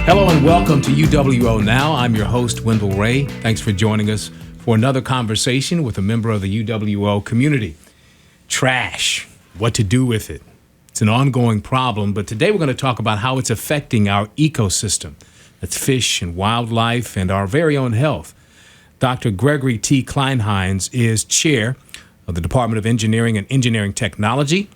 Hello and welcome to UWO Now. I'm your host, Wendell Ray. Thanks for joining us for another conversation with a member of the UWO community. Trash, what to do with it. It's an ongoing problem, but today we're going to talk about how it's affecting our ecosystem. That's fish and wildlife and our very own health. Dr. Gregory T. Kleinheinz is chair of the Department of Engineering and Engineering Technology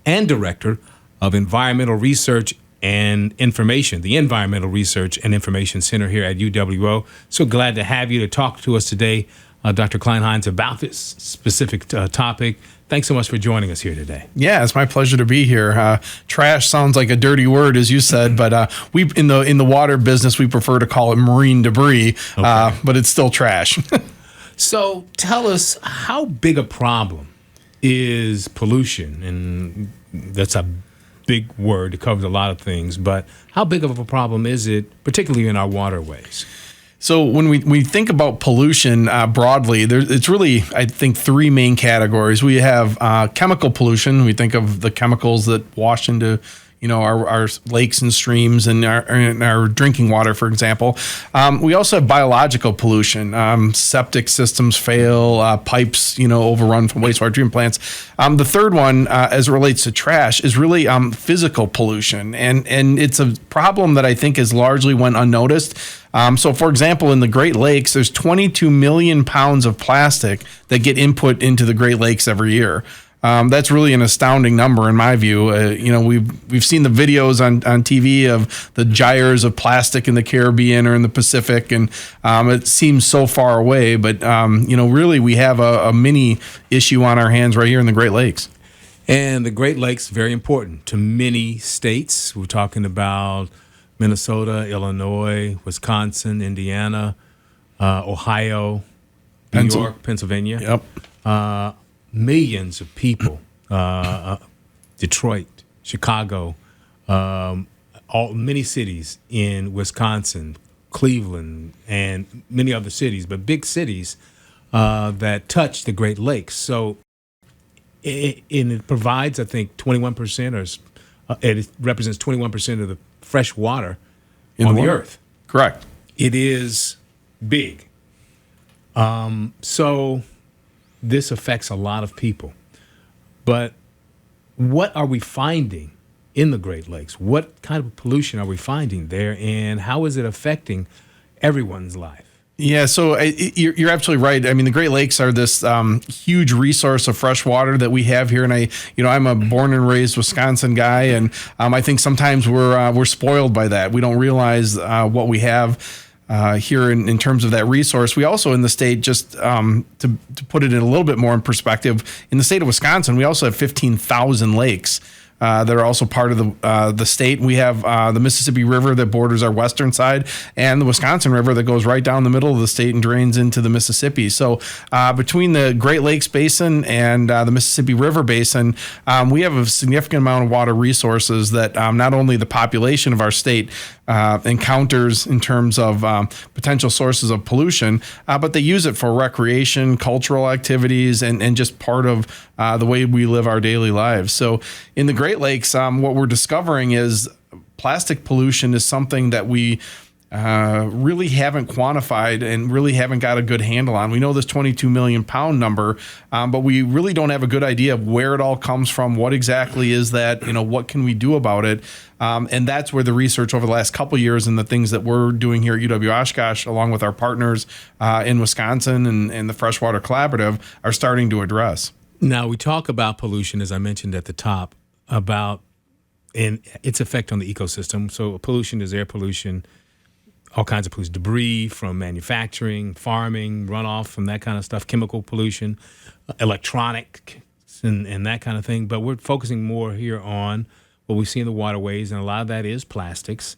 and director of Environmental Research and Information, the Environmental Research and Information Center here at UWO. So glad to have you to talk to us today, Dr. Kleinheinz, about this specific topic. Thanks so much for joining us here today. Yeah, it's my pleasure to be here. Trash sounds like a dirty word, as you said, but we in the water business we prefer to call it marine debris, okay. But it's still trash. So tell us, how big a problem is pollution? And that's a big word. It covers a lot of things, but how big of a problem is it, particularly in our waterways? So when we think about pollution broadly, it's really, I think, three main categories. We have chemical pollution. We think of the chemicals that wash into our lakes and streams and our drinking water, for example. We also have biological pollution. Septic systems fail, pipes, overrun from wastewater treatment plants. The third one, as it relates to trash, is really physical pollution. And it's a problem that I think is largely went unnoticed. So, for example, in the Great Lakes, there's 22 million pounds of plastic that get input into the Great Lakes every year. That's really an astounding number in my view. We've seen the videos on TV of the gyres of plastic in the Caribbean or in the Pacific, and it seems so far away. But really, we have a mini issue on our hands right here in the Great Lakes. And the Great Lakes, very important to many states. We're talking about Minnesota, Illinois, Wisconsin, Indiana, Ohio, New York, Pennsylvania. Yep. Millions of people, Detroit, Chicago, many cities in Wisconsin, Cleveland, and many other cities, but big cities that touch the Great Lakes. So it provides, I think, 21%, or it represents 21% of the fresh water on the earth. Correct. It is big. So this affects a lot of people. But what are we finding in the Great Lakes? What kind of pollution are we finding there, and how is it affecting everyone's life? Yeah, so you're absolutely right. I mean, the Great Lakes are this huge resource of fresh water that we have here, and I'm a born and raised Wisconsin guy, and I think sometimes we're spoiled by that. We don't realize what we have here in terms of that resource. We also in the state, just to put it in a little bit more in perspective, in the state of Wisconsin, we also have 15,000 lakes that are also part of the state. We have the Mississippi River that borders our western side, and the Wisconsin River that goes right down the middle of the state and drains into the Mississippi. So between the Great Lakes Basin and the Mississippi River Basin, we have a significant amount of water resources that not only the population of our state encounters in terms of potential sources of pollution, but they use it for recreation, cultural activities, and just part of the way we live our daily lives. So in the Great Lakes, what we're discovering is plastic pollution is something that we really haven't quantified and really haven't got a good handle on. We know this 22 million pound number, but we really don't have a good idea of where it all comes from. What exactly is that? What can we do about it? And that's where the research over the last couple of years and the things that we're doing here at UW-Oshkosh, along with our partners in Wisconsin and the Freshwater Collaborative, are starting to address. Now, we talk about pollution, as I mentioned at the top, about and its effect on the ecosystem. So pollution is air pollution, all kinds of pollution, debris from manufacturing, farming, runoff from that kind of stuff, chemical pollution, electronic, and that kind of thing. But we're focusing more here on what we see in the waterways, and a lot of that is plastics.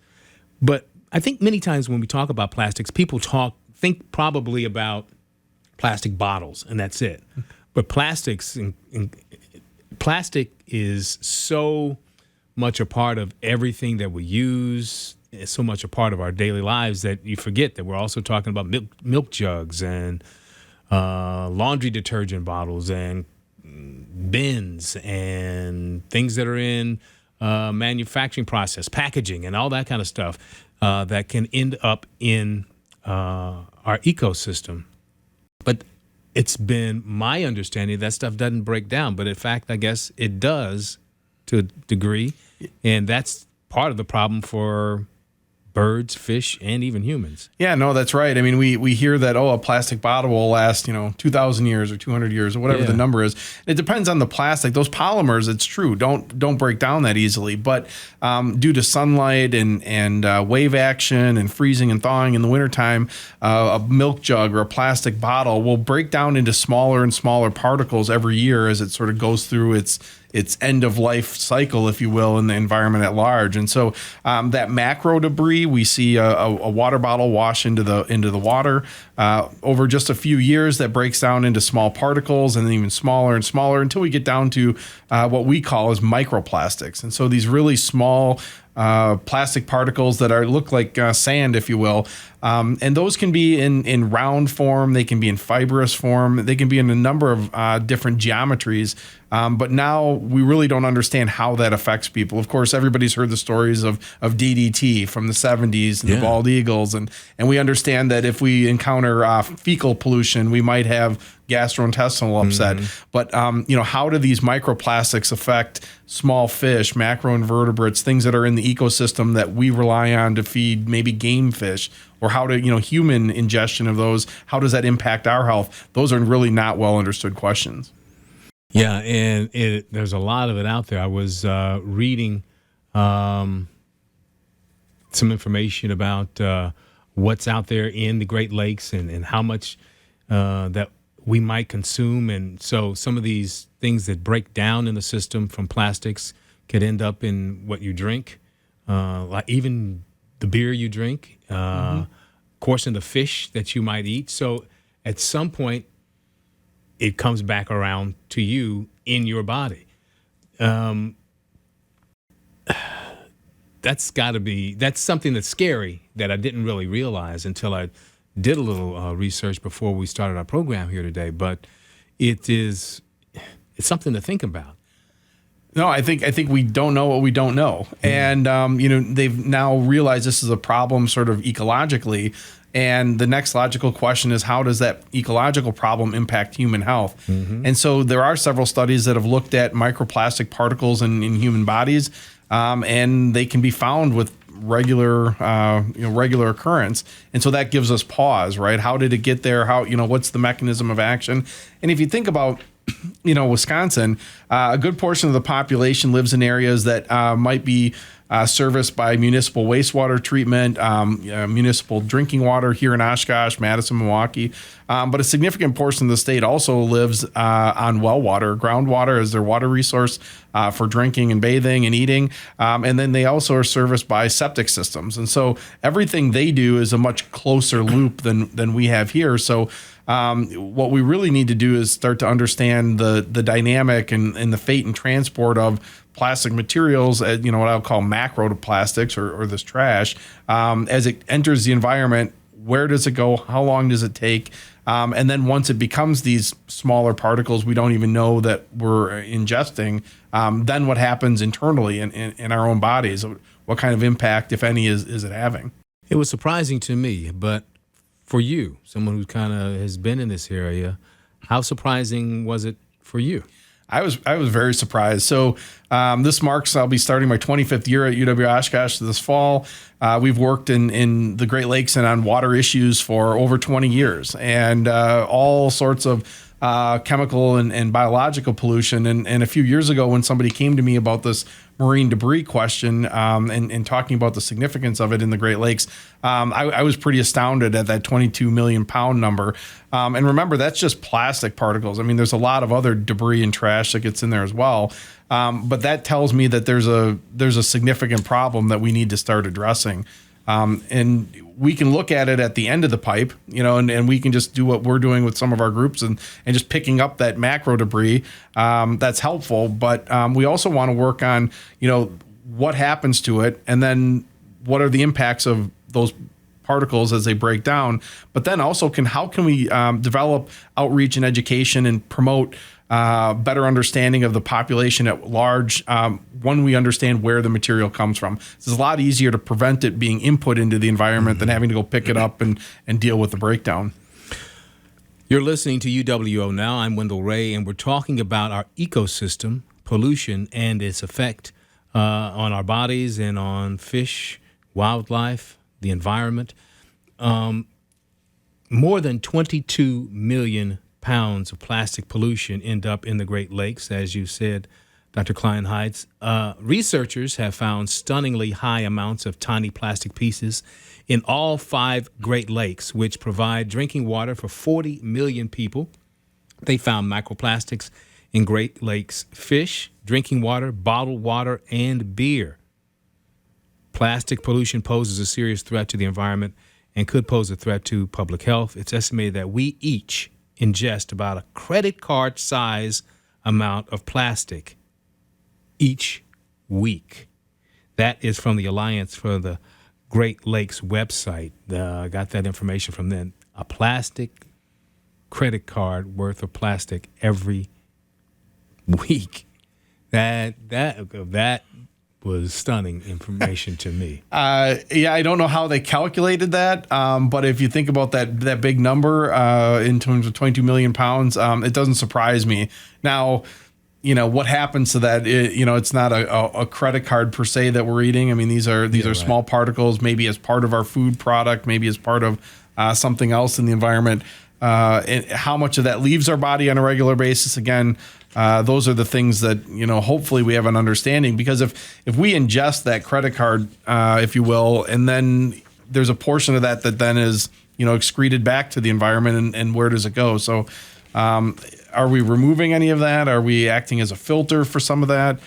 But I think many times when we talk about plastics, people think probably about plastic bottles, and that's it. But plastic is so much a part of everything that we use. It's so much a part of our daily lives that you forget that we're also talking about milk jugs and laundry detergent bottles and bins and things that are in manufacturing process, packaging, and all that kind of stuff. that can end up in our ecosystem. But it's been my understanding that stuff doesn't break down. But in fact, I guess it does to a degree. And that's part of the problem for birds, fish, and even humans. Yeah, no, that's right. I mean, we hear that, a plastic bottle will last, 2,000 years or 200 years or whatever the number is. It depends on the plastic. Those polymers, it's true, don't break down that easily. But due to sunlight and wave action and freezing and thawing in the wintertime, a milk jug or a plastic bottle will break down into smaller and smaller particles every year as it sort of goes through its end of life cycle, if you will, in the environment at large. And so that macro debris, we see a water bottle wash into the water over just a few years. That breaks down into small particles and then even smaller and smaller until we get down to what we call as microplastics. And so these really small plastic particles that look like sand, if you will. And those can be in round form. They can be in fibrous form. They can be in a number of different geometries. But now we really don't understand how that affects people. Of course, everybody's heard the stories of DDT from the 70s and the bald eagles. And we understand that if we encounter fecal pollution, we might have gastrointestinal upset. But, how do these microplastics affect small fish, macroinvertebrates, things that are in the ecosystem that we rely on to feed maybe game fish? Or how to, human ingestion of those, how does that impact our health? Those are really not well understood questions. Yeah, and there's a lot of it out there. I was reading some information about what's out there in the Great Lakes and how much that we might consume. And so some of these things that break down in the system from plastics could end up in what you drink, like even the beer you drink, of course, in the fish that you might eat. So at some point, it comes back around to you in your body. That's something that's scary that I didn't really realize until I did a little research before we started our program here today. But it's something to think about. No, I think we don't know what we don't know. And, they've now realized this is a problem sort of ecologically. And the next logical question is, how does that ecological problem impact human health? And so there are several studies that have looked at microplastic particles in human bodies, and they can be found with regular occurrence. And so that gives us pause, right? How did it get there? What's the mechanism of action? And if you think about Wisconsin, a good portion of the population lives in areas that might be serviced by municipal wastewater treatment, municipal drinking water here in Oshkosh, Madison, Milwaukee. But a significant portion of the state also lives on well water, groundwater as their water resource for drinking and bathing and eating. And then they also are serviced by septic systems. And so everything they do is a much closer loop than we have here. So what we really need to do is start to understand the dynamic and the fate and transport of plastic materials, what I'll call macroplastics or this trash, as it enters the environment. Where does it go? How long does it take? And then once it becomes these smaller particles we don't even know that we're ingesting, then what happens internally in our own bodies? What kind of impact, if any, is it having? It was surprising to me, but for you, someone who kind of has been in this area, how surprising was it for you? I was very surprised. So this marks, I'll be starting my 25th year at UWO Oshkosh this fall. We've worked in the Great Lakes and on water issues for over 20 years, and all sorts of chemical and biological pollution. And a few years ago, when somebody came to me about this marine debris question and talking about the significance of it in the Great Lakes, I was pretty astounded at that 22 million pound number. And remember, that's just plastic particles. I mean, there's a lot of other debris and trash that gets in there as well. But that tells me that there's a significant problem that we need to start addressing. And we can look at it at the end of the pipe, and we can just do what we're doing with some of our groups and just picking up that macro debris. That's helpful. But we also want to work on, what happens to it, and then what are the impacts of those particles as they break down. But then also how can we develop outreach and education and promote better understanding of the population at large when we understand where the material comes from. It's a lot easier to prevent it being input into the environment than having to go pick it up and deal with the breakdown. You're listening to UWO Now. I'm Wendell Ray, and we're talking about our ecosystem, pollution, and its effect on our bodies and on fish, wildlife, the environment. More than 22 million pounds of plastic pollution end up in the Great Lakes, as you said, Dr. Kleinheinz. Researchers have found stunningly high amounts of tiny plastic pieces in all 5 Great Lakes, which provide drinking water for 40 million people. They found microplastics in Great Lakes fish, drinking water, bottled water, and beer. Plastic pollution poses a serious threat to the environment and could pose a threat to public health. It's estimated that we each ingest about a credit card size amount of plastic each week. That is from the Alliance for the Great Lakes website. I got that information from them. A plastic credit card worth of plastic every week. That was stunning information to me. Yeah, I don't know how they calculated that, but if you think about that big number in terms of 22 million pounds, it doesn't surprise me. Now, what happens to that? It's not a credit card per se that we're eating. I mean, these are right. Small particles, maybe as part of our food product, maybe as part of something else in the environment. And how much of that leaves our body on a regular basis? Again, those are the things that, hopefully we have an understanding, because if we ingest that credit card, if you will, and then there's a portion of that then is, excreted back to the environment, and where does it go? So, are we removing any of that? Are we acting as a filter for some of that?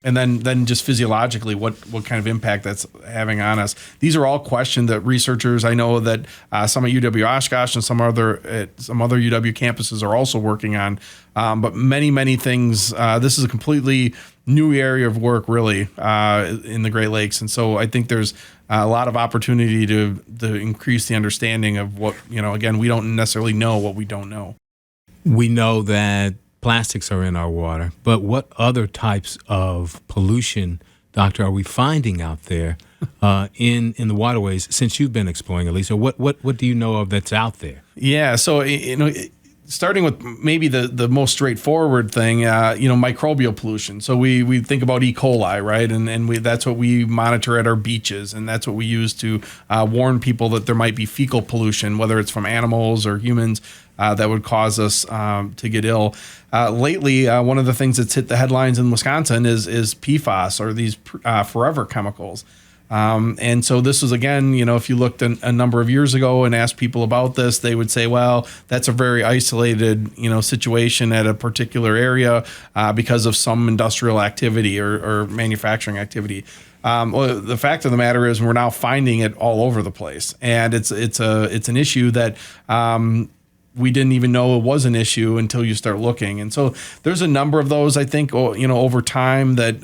And then just physiologically, what kind of impact that's having on us? These are all questions that researchers, I know that some at UW-Oshkosh and some other UW campuses are also working on. But many things. This is a completely new area of work, really, in the Great Lakes, and so I think there's a lot of opportunity to increase the understanding of what Again, we don't necessarily know what we don't know. We know that plastics are in our water, but what other types of pollution, Doctor, are we finding out there in the waterways since you've been exploring, Elisa? What do you know of that's out there? Yeah, so starting with maybe the most straightforward thing, microbial pollution. So we think about E. coli, right? And that's what we monitor at our beaches, and that's what we use to warn people that there might be fecal pollution, whether it's from animals or humans, that would cause us to get ill. Lately, one of the things that's hit the headlines in Wisconsin is PFAS, or these forever chemicals. And so this is, again, if you looked a number of years ago and asked people about this, they would say, well, that's a very isolated, situation at a particular area because of some industrial activity or manufacturing activity. Well, the fact of the matter is we're now finding it all over the place, and it's an issue that we didn't even know it was an issue until you start looking. And so there's a number of those, I think, over time that,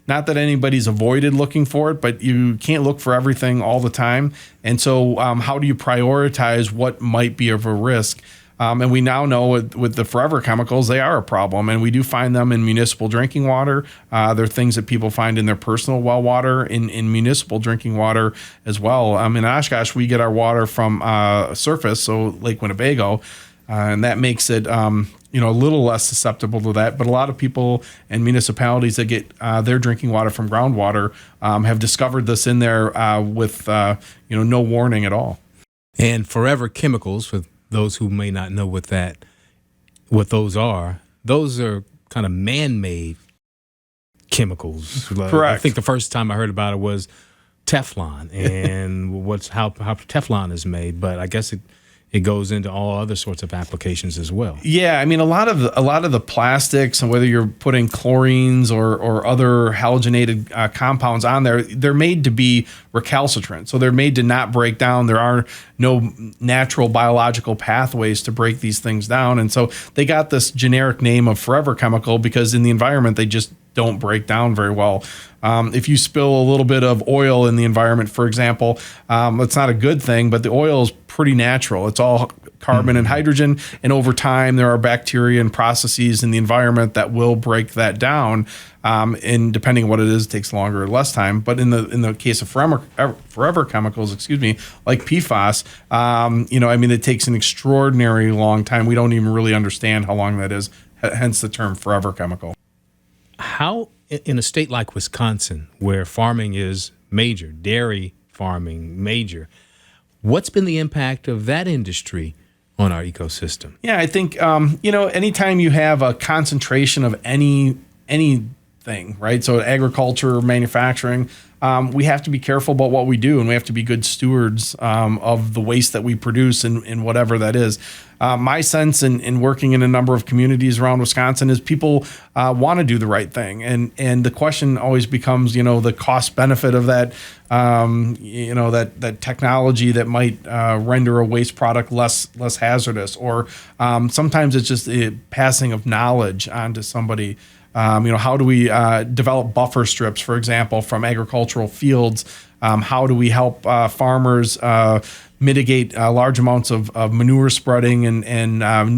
not that anybody's avoided looking for it, but you can't look for everything all the time. And so how do you prioritize what might be of a risk? And we now know with the forever chemicals, they are a problem, and we do find them in municipal drinking water. They're things that people find in their personal well water, in municipal drinking water as well. In Oshkosh, we get our water from surface, so Lake Winnebago, and that makes it a little less susceptible to that. But a lot of people and municipalities that get their drinking water from groundwater have discovered this in there with no warning at all. And forever chemicals, for those who may not know what those are kind of man-made chemicals. Correct. I think the first time I heard about it was Teflon and how Teflon is made, but I guess it goes into all other sorts of applications as well. Yeah, I mean, a lot of the plastics, and whether you're putting chlorines or other halogenated compounds on there, they're made to be recalcitrant. So they're made to not break down. There are no natural biological pathways to break these things down. And so they got this generic name of forever chemical because in the environment, they just don't break down very well. If you spill a little bit of oil in the environment, for example, it's not a good thing, but the oil is pretty natural. It's all carbon and hydrogen. And over time, there are bacteria and processes in the environment that will break that down. And depending on what it is, it takes longer or less time. But in the case of forever chemicals, like PFAS, it takes an extraordinary long time. We don't even really understand how long that is, hence the term forever chemical. How, in a state like Wisconsin, where farming is major, dairy farming major, what's been the impact of that industry on our ecosystem? Yeah, I think, anytime you have a concentration of anything, right? So agriculture, manufacturing, we have to be careful about what we do, and we have to be good stewards of the waste that we produce and whatever that is. My sense in working in a number of communities around Wisconsin is people want to do the right thing. And the question always becomes, the cost benefit of that, that technology that might render a waste product less hazardous, or sometimes it's just a passing of knowledge onto somebody. How do we develop buffer strips, for example, from agricultural fields? How do we help farmers mitigate large amounts of manure spreading and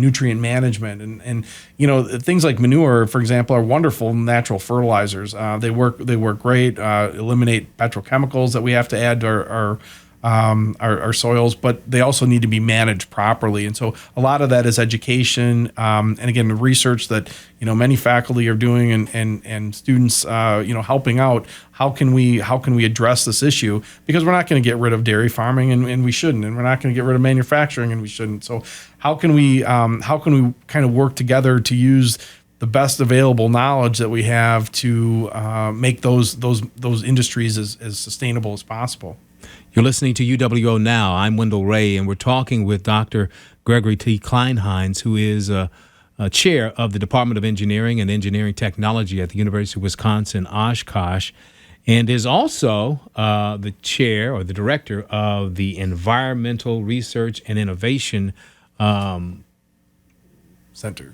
nutrient management? And things like manure, for example, are wonderful natural fertilizers. They work great, eliminate petrochemicals that we have to add to our soils, but they also need to be managed properly. And so a lot of that is education. And again, the research that, many faculty are doing and students, helping out. How can we address this issue? Because we're not going to get rid of dairy farming and we shouldn't, and we're not going to get rid of manufacturing and we shouldn't. So how can we kind of work together to use the best available knowledge that we have to make those industries as sustainable as possible? You're listening to UWO Now. I'm Wendell Ray, and we're talking with Dr. Gregory T. Kleinheinz, who is a chair of the Department of Engineering and Engineering Technology at the University of Wisconsin-Oshkosh, and is also the chair or the director of the Environmental Research and Innovation Center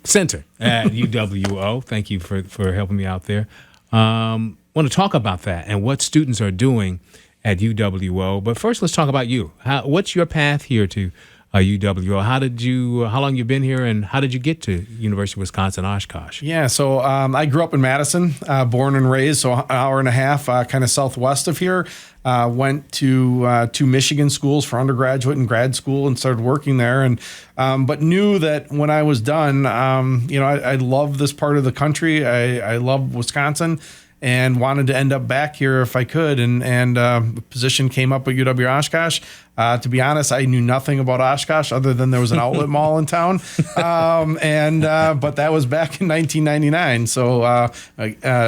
at UWO. Thank you for helping me out there. Want to talk about that and what students are doing at UWO. But first, let's talk about you. What's your path here to UWO? How long you been here, and how did you get to University of Wisconsin-Oshkosh? Yeah, so I grew up in Madison, born and raised, so an hour and a half kind of southwest of here. Went to two Michigan schools for undergraduate and grad school and started working there. And but knew that when I was done, I love this part of the country. I love Wisconsin, and wanted to end up back here if I could. And the position came up at UW-Oshkosh. To be honest, I knew nothing about Oshkosh other than there was an outlet mall in town. But that was back in 1999. So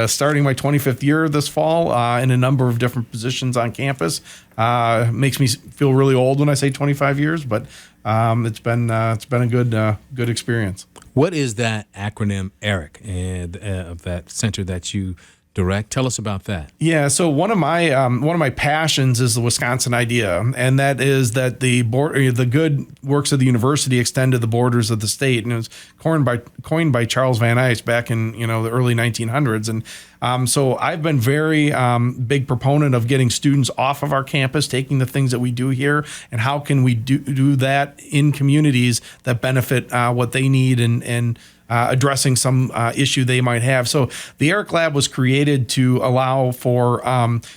starting my 25th year this fall in a number of different positions on campus. Makes me feel really old when I say 25 years, but it's been a good experience. What is that acronym, ERIC, and of that center that you direct? Tell us about that. Yeah, so one of my passions is the Wisconsin idea, and that is that the good works of the university extend to the borders of the state, and it was coined by Charles Van Eyck back in the early 1900s. And so I've been very big proponent of getting students off of our campus, taking the things that we do here, and how can we do that in communities that benefit what they need and addressing some issue they might have. So the ERIC Lab was created to allow for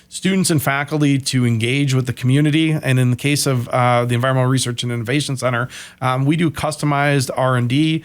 students and faculty to engage with the community. And in the case of the Environmental Research and Innovation Center, we do customized R&D.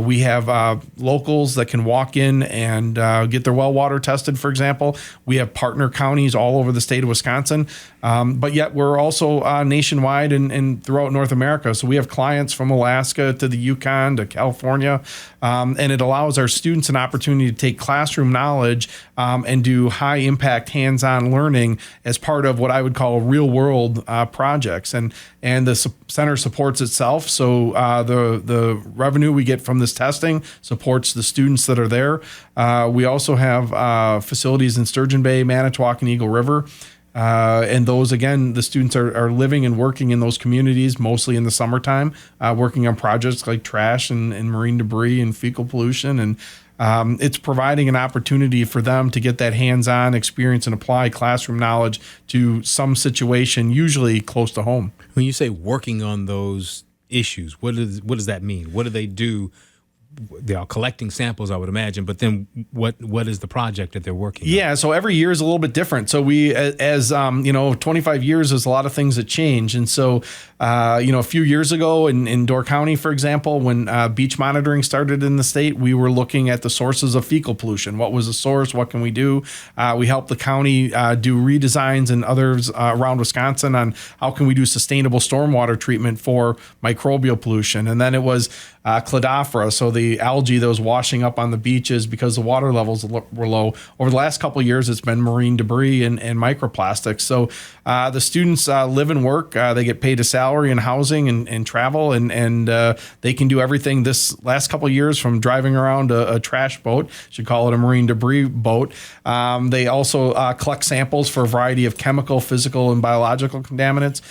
We have locals that can walk in and get their well water tested, for example. We have partner counties all over the state of Wisconsin, but yet we're also nationwide and throughout North America. So we have clients from Alaska to the Yukon to California, and it allows our students an opportunity to take classroom knowledge and do high impact hands-on learning as part of what I would call real world projects. And the center supports itself. So the revenue we get from this testing supports the students that are there. We also have facilities in Sturgeon Bay, Manitowoc, and Eagle River. And those, again, the students are living and working in those communities, mostly in the summertime, working on projects like trash and marine debris and fecal pollution. And it's providing an opportunity for them to get that hands-on experience and apply classroom knowledge to some situation, usually close to home. When you say working on those issues? What does that mean? What do they do? They are collecting samples, I would imagine, but then what is the project that they're working on? Yeah, so every year is a little bit different. So we, as 25 years, there's a lot of things that change. And so, a few years ago in Door County, for example, when beach monitoring started in the state, we were looking at the sources of fecal pollution. What was the source? What can we do? We helped the county do redesigns and others around Wisconsin on how can we do sustainable stormwater treatment for microbial pollution. And then it was cladophora, so the algae that was washing up on the beaches because the water levels were low. Over the last couple of years, it's been marine debris and microplastics. So the students live and work. They get paid a salary and housing and travel, and they can do everything this last couple of years from driving around a trash boat, should call it a marine debris boat. They also collect samples for a variety of chemical, physical, and biological contaminants.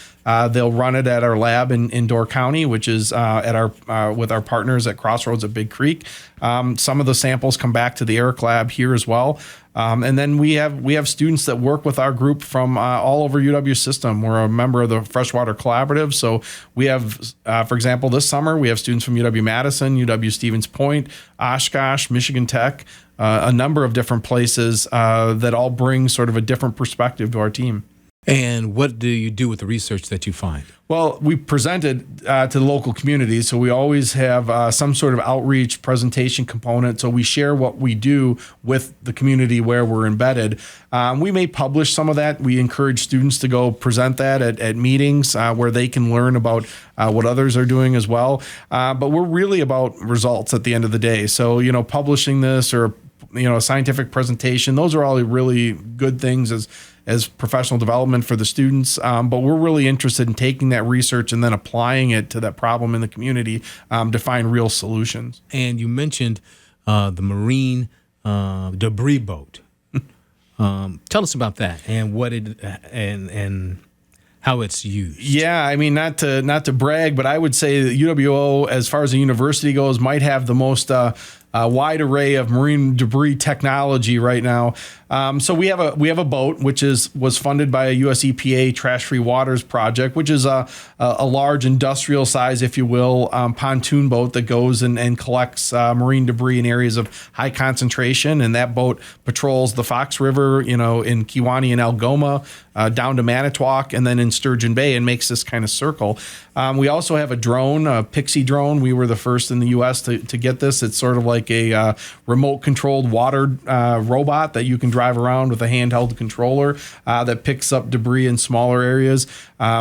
They'll run it at our lab in Door County, which is at our with our partners at Crossroads at Big Creek. Some of the samples come back to the ERIC lab here as well. And then we have students that work with our group from all over UW system. We're a member of the Freshwater Collaborative. So we have, for example, this summer, we have students from UW-Madison, UW-Stevens Point, Oshkosh, Michigan Tech, a number of different places that all bring sort of a different perspective to our team. And what do you do with the research that you find? Well, we presented to the local community, so we always have some sort of outreach presentation component. So we share what we do with the community where we're embedded. We may publish some of that. We encourage students to go present that at meetings where they can learn about what others are doing as well. But we're really about results at the end of the day. So, publishing this or a scientific presentation, those are all really good things as professional development for the students. But we're really interested in taking that research and then applying it to that problem in the community to find real solutions. And you mentioned the marine debris boat. Tell us about that and what it and how it's used. Yeah, I mean, not to brag, but I would say that UWO, as far as the university goes, might have the most wide array of marine debris technology right now. So we have a boat which was funded by a US EPA Trash Free Waters project, which is a large industrial size, if you will, pontoon boat that goes and collects marine debris in areas of high concentration. And that boat patrols the Fox River, in Kewaunee and Algoma, down to Manitowoc, and then in Sturgeon Bay, and makes this kind of circle. We also have a drone, a Pixie drone. We were the first in the U.S. to get this. It's sort of like a remote-controlled water robot that you can drive around with a handheld controller that picks up debris in smaller areas.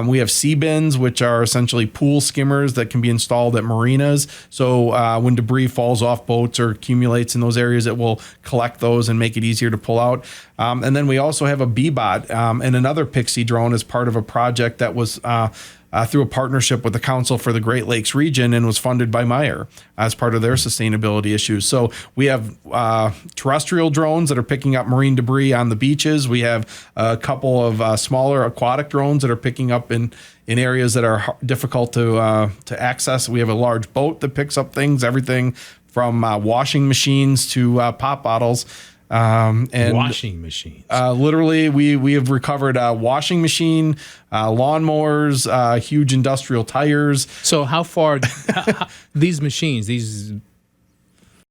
We have sea bins, which are essentially pool skimmers that can be installed at marinas. So when debris falls off boats or accumulates in those areas, it will collect those and make it easier to pull out. And then we also have a B-Bot and another Pixie drone as part of a project that was through a partnership with the Council for the Great Lakes region and was funded by Meyer as part of their sustainability issues. So we have terrestrial drones that are picking up marine debris on the beaches. We have a couple of smaller aquatic drones that are picking up in areas that are difficult to access. We have a large boat that picks up things, everything from washing machines to pop bottles. And washing machines. Literally, we have recovered a washing machine, lawnmowers, huge industrial tires. So how far these machines, these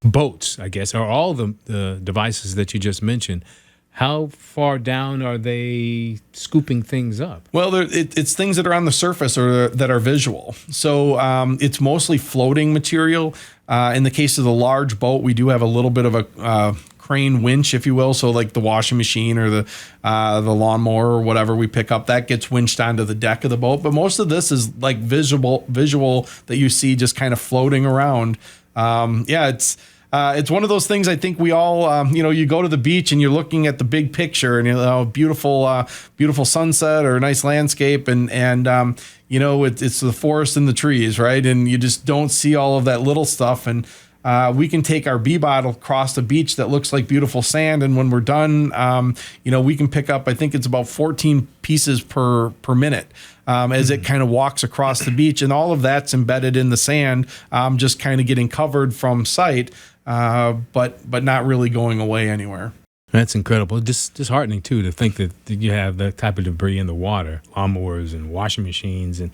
boats, I guess, are all the devices that you just mentioned, how far down are they scooping things up? Well, it's things that are on the surface or that are visual. So it's mostly floating material. In the case of the large boat, we do have a little bit of a crane winch, if you will. So like the washing machine or the lawnmower or whatever we pick up, that gets winched onto the deck of the boat. But most of this is like visual that you see just kind of floating around. It's one of those things I think we all, you go to the beach and you're looking at the big picture and, beautiful sunset or a nice landscape and it's the forest and the trees, right? And you just don't see all of that little stuff. And we can take our B-Bot across the beach that looks like beautiful sand. And when we're done, we can pick up, I think it's about 14 pieces per minute as it kind of walks across the beach. And all of that's embedded in the sand, just kind of getting covered from sight, but not really going away anywhere. That's incredible. Disheartening too to think that you have that type of debris in the water, lawnmowers and washing machines, and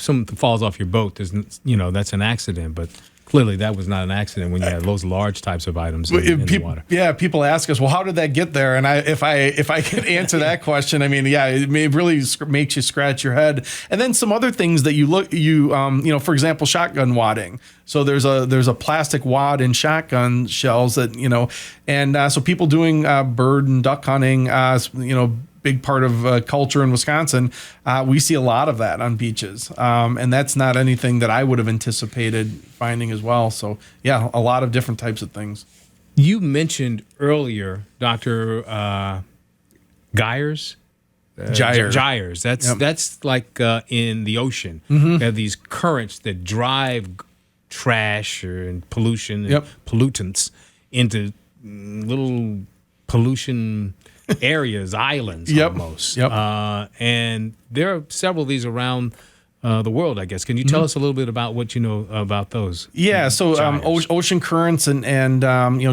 something falls off your boat. That's an accident, but clearly that was not an accident when you had those large types of items in the water. Yeah, people ask us, well, how did that get there? And if I could answer that question, I mean, yeah, it really makes you scratch your head. And then some other things that for example, shotgun wadding. So there's a plastic wad in shotgun shells that and so people doing bird and duck hunting, big part of culture in Wisconsin. We see a lot of that on beaches, and that's not anything that I would have anticipated finding as well. So yeah, a lot of different types of things. You mentioned earlier, Dr. Gyres. Gyres. That's like in the ocean. Mm-hmm. They have these currents that drive trash and pollution and pollutants into little pollution areas, islands almost. Yep. And there are several of these around the world, I guess. Can you tell us a little bit about what you know about those? Yeah, so ocean currents and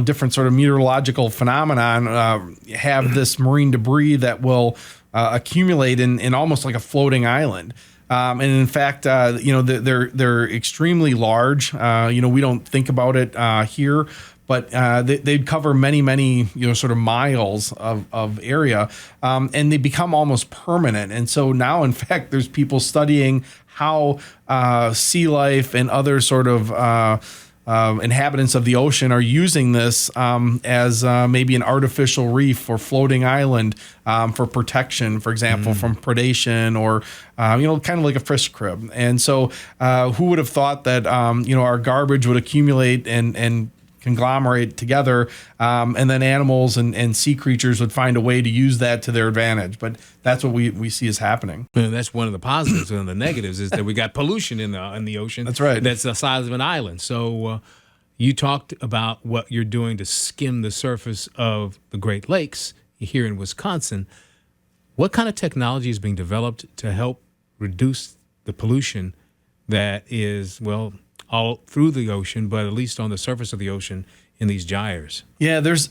different sort of meteorological phenomenon have this marine debris that will accumulate in almost like a floating island. And in fact, they're extremely large. We don't think about it here, but they'd cover many sort of miles of area, and they become almost permanent. And so now, in fact, there's people studying how sea life and other sort of inhabitants of the ocean are using this as maybe an artificial reef or floating island for protection, for example, from predation or, kind of like a fish crib. And so who would have thought that, our garbage would accumulate and conglomerate together, and then animals and sea creatures would find a way to use that to their advantage. But that's what we see is happening. And that's one of the positives. And the negatives is that we got pollution in the ocean. That's right. That's the size of an island. So you talked about what you're doing to skim the surface of the Great Lakes here in Wisconsin. What kind of technology is being developed to help reduce the pollution that is, all through the ocean, but at least on the surface of the ocean in these gyres? Yeah, there's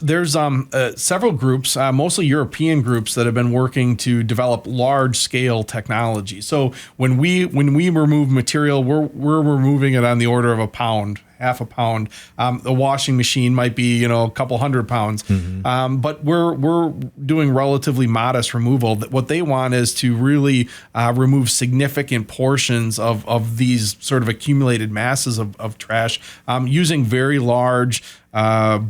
several groups, mostly European groups, that have been working to develop large scale technology. So when we remove material, we're removing it on the order of a pound, half a pound. The washing machine might be a couple 100 pounds, but we're doing relatively modest removal. What they want is to really remove significant portions of these sort of accumulated masses of trash using very large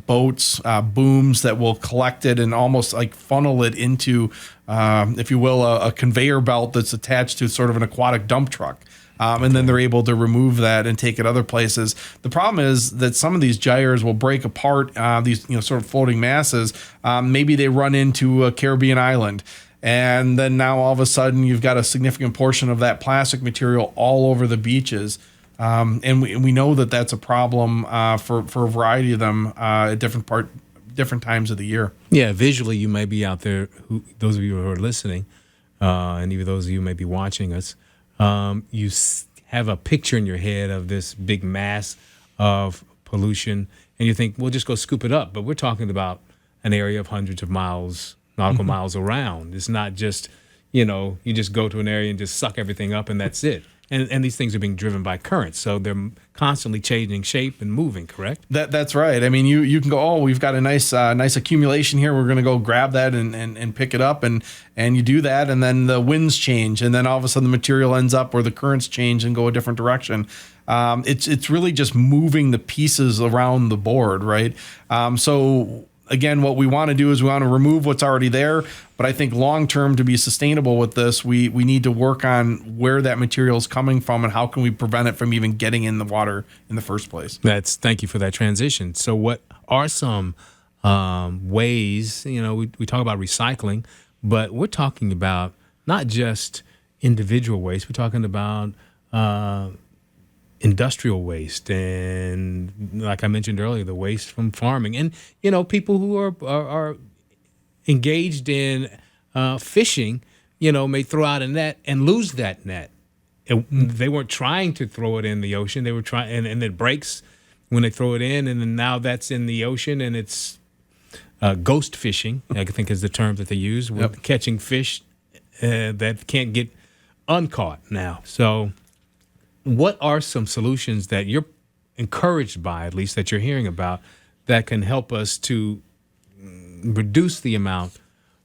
boats, booms that will collect it and almost like funnel it into, if you will, a conveyor belt that's attached to sort of an aquatic dump truck. And then they're able to remove that and take it other places. The problem is that some of these gyres will break apart, these sort of floating masses. Maybe they run into a Caribbean island. And then now all of a sudden you've got a significant portion of that plastic material all over the beaches. And we know that that's a problem for a variety of them at different times of the year. Yeah, visually you may be out there, those of you who are listening, and even those of you who may be watching us, you have a picture in your head of this big mass of pollution, and you think, well, just go scoop it up. But we're talking about an area of hundreds of miles, nautical miles around. It's not just, you just go to an area and just suck everything up and that's it. And these things are being driven by currents, so they're constantly changing shape and moving, correct? That's right. I mean, you can go, oh, we've got a nice accumulation here. We're going to go grab that and pick it up, and you do that, and then the winds change, and then all of a sudden the material ends up where the currents change and go a different direction. It's really just moving the pieces around the board, right? So again, what we want to do is we want to remove what's already there. But I think long term, to be sustainable with this, we need to work on where that material is coming from and how can we prevent it from even getting in the water in the first place. Thank you for that transition. So what are some ways, we talk about recycling, but we're talking about not just individual waste, we're talking about industrial waste and, like I mentioned earlier, the waste from farming, and people who are engaged in fishing, may throw out a net and lose that net. They weren't trying to throw it in the ocean; they were trying, and it breaks when they throw it in, and then now that's in the ocean, and it's ghost fishing, I think is the term that they use, with catching fish that can't get uncaught now. So what are some solutions that you're encouraged by, at least that you're hearing about, that can help us to reduce the amount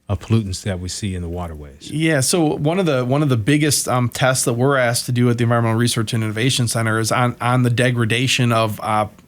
of pollutants that we see in the waterways? Yeah, so one of the biggest tests that we're asked to do at the Environmental Research and Innovation Center is on the degradation of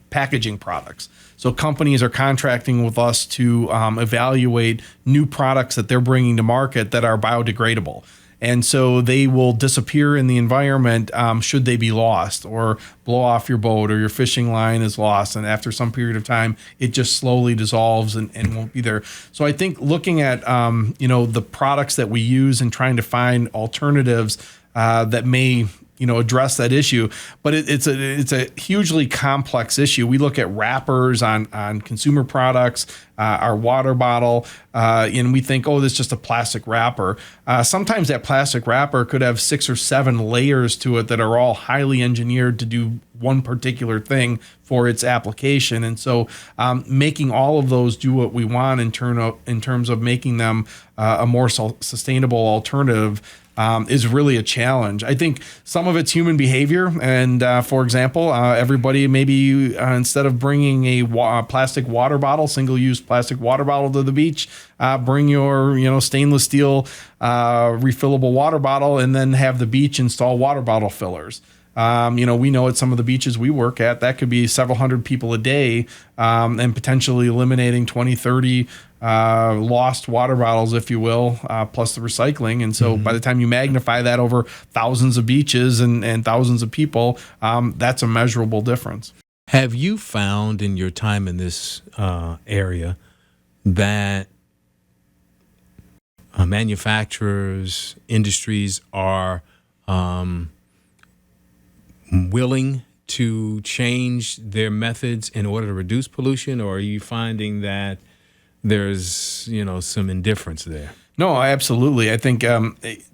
packaging products. So companies are contracting with us to evaluate new products that they're bringing to market that are biodegradable. And so they will disappear in the environment should they be lost, or blow off your boat, or your fishing line is lost. And after some period of time, it just slowly dissolves and won't be there. So I think looking at the products that we use and trying to find alternatives that may address that issue, but it's a hugely complex issue. We look at wrappers on consumer products, our water bottle, and we think, oh, this is just a plastic wrapper. Sometimes that plastic wrapper could have 6 or 7 layers to it that are all highly engineered to do one particular thing for its application. And so making all of those do what we want in terms of making them a more sustainable alternative is really a challenge. I think some of it's human behavior. And for example, everybody maybe instead of bringing a plastic water bottle, single-use plastic water bottle to the beach, bring your stainless steel refillable water bottle, and then have the beach install water bottle fillers. We know at some of the beaches we work at, that could be several hundred people a day, and potentially eliminating 20, 30 lost water bottles, if you will, plus the recycling. And so by the time you magnify that over thousands of beaches and thousands of people, that's a measurable difference. Have you found in your time in this area that manufacturers, industries are willing to change their methods in order to reduce pollution, or are you finding that there's some indifference there? No, absolutely. I think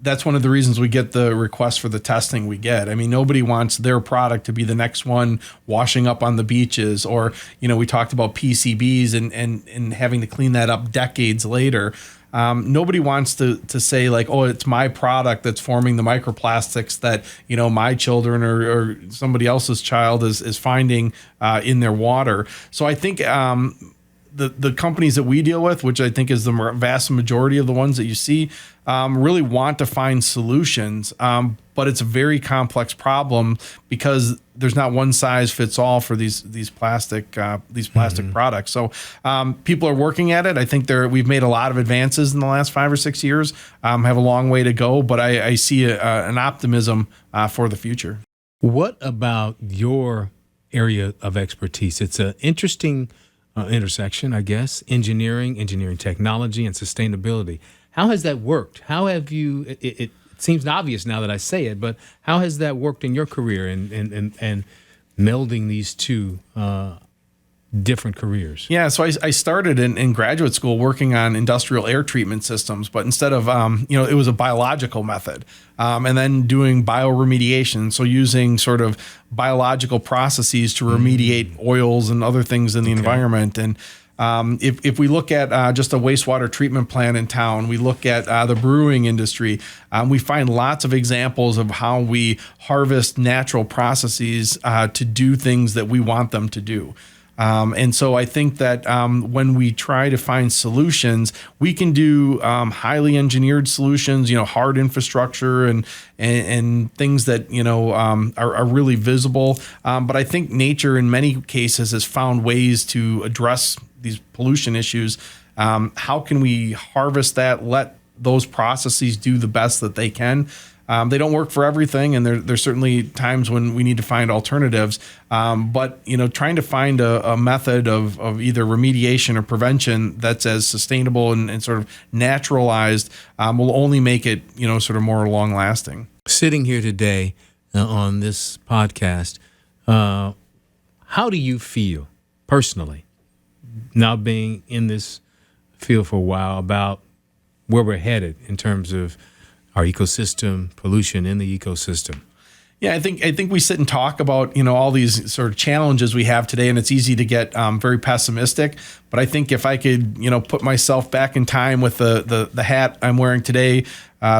that's one of the reasons we get the requests for the testing we get. I mean, nobody wants their product to be the next one washing up on the beaches, or we talked about PCBs and having to clean that up decades later. Nobody wants to say like, oh, it's my product that's forming the microplastics that my children or somebody else's child is finding in their water. So I think the companies that we deal with, which I think is the vast majority of the ones that you see, really want to find solutions. But it's a very complex problem because there's not one size fits all for these plastic products. So people are working at it. I think we've made a lot of advances in the last 5 or 6 years. Have a long way to go, but I see an optimism for the future. What about your area of expertise? It's an interesting intersection, I guess, engineering technology, and sustainability. How has that worked? How have you, it seems obvious now that I say it, but how has that worked in your career and melding these two different careers? Yeah, so I started in graduate school working on industrial air treatment systems, but instead of, it was a biological method, and then doing bioremediation, so using sort of biological processes to remediate oils and other things in the environment. And if we look at just a wastewater treatment plant in town, we look at the brewing industry, we find lots of examples of how we harvest natural processes to do things that we want them to do. And so I think that when we try to find solutions, we can do highly engineered solutions, hard infrastructure and things that, are really visible. But I think nature in many cases has found ways to address these pollution issues. How can we harvest that, let those processes do the best that they can? They don't work for everything, and there's certainly times when we need to find alternatives. But trying to find a method of either remediation or prevention that's as sustainable and sort of naturalized will only make it sort of more long lasting. Sitting here today on this podcast, how do you feel personally, now being in this field for a while, about where we're headed in terms of our ecosystem, pollution in the ecosystem? Yeah, I think we sit and talk about, all these sort of challenges we have today, and it's easy to get very pessimistic. But I think if I could, put myself back in time with the hat I'm wearing today,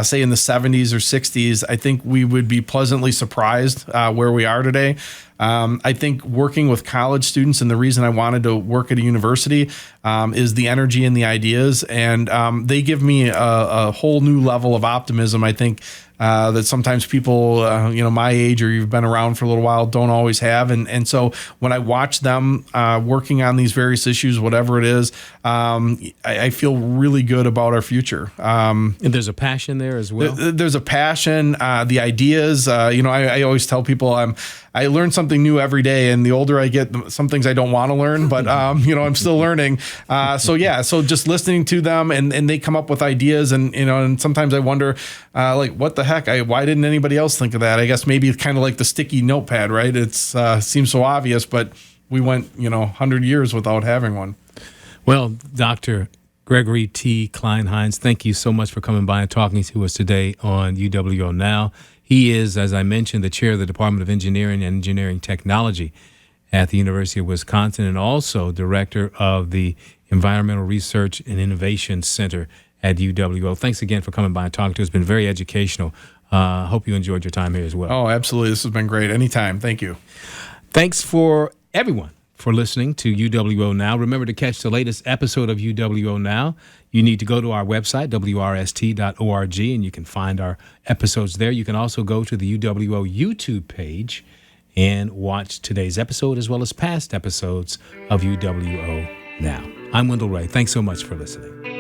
say in the 70s or 60s, I think we would be pleasantly surprised where we are today. I think working with college students, and the reason I wanted to work at a university is the energy and the ideas, and they give me a whole new level of optimism. I think that sometimes people, my age or you've been around for a little while, don't always have. And so when I watch them working on these various issues, whatever it is, I feel really good about our future. And there's a passion there as well. There's a passion, the ideas. I always tell people I learn something new every day, and the older I get, some things I don't want to learn, but I'm still learning. So just listening to them, and they come up with ideas, and sometimes I wonder, what the heck? Why didn't anybody else think of that? I guess maybe it's kind of like the sticky notepad, right? It's seems so obvious, but we went 100 years without having one. Well, Dr. Gregory T. Kleinheinz, thank you so much for coming by and talking to us today on UWO Now. He is, as I mentioned, the chair of the Department of Engineering and Engineering Technology at the University of Wisconsin, and also director of the Environmental Research and Innovation Center at UWO. Thanks again for coming by and talking to us. It's been very educational. Hope you enjoyed your time here as well. Oh, absolutely. This has been great. Anytime. Thank you. Thanks for everyone for listening to UWO Now. Remember to catch the latest episode of UWO Now. You need to go to our website, wrst.org, and you can find our episodes there. You can also go to the UWO YouTube page and watch today's episode as well as past episodes of UWO Now. I'm Wendell Ray. Thanks so much for listening.